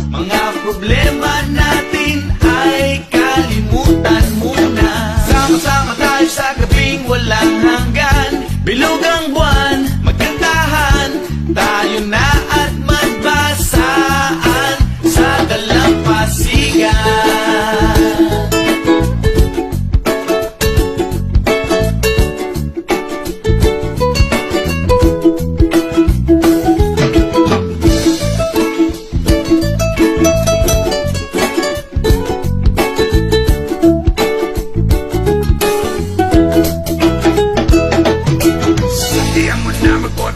Mga problema natin ay kalimutan muna. Sama-sama tayo sa gabing walang hanggan. Bilog ang buwan, magkantahan, tayo na at magbasaan sa dalampasigan.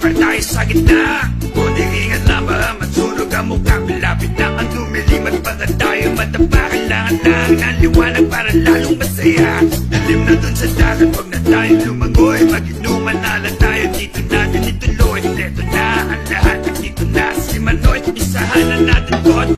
Para tayo sa gitna, kundi ingat lang ba masunog ang mukha. Malapit na ang lumilimat para tayo matapa. Kailangan lang ng liwanag para lalong masaya. Nalim na dun sa dagat, huwag na tayo lumangoy. Mag-inuman na lang tayo, dito natin ituloy. Dito na ang lahat, dito na si Manoy. Isahan na natin to.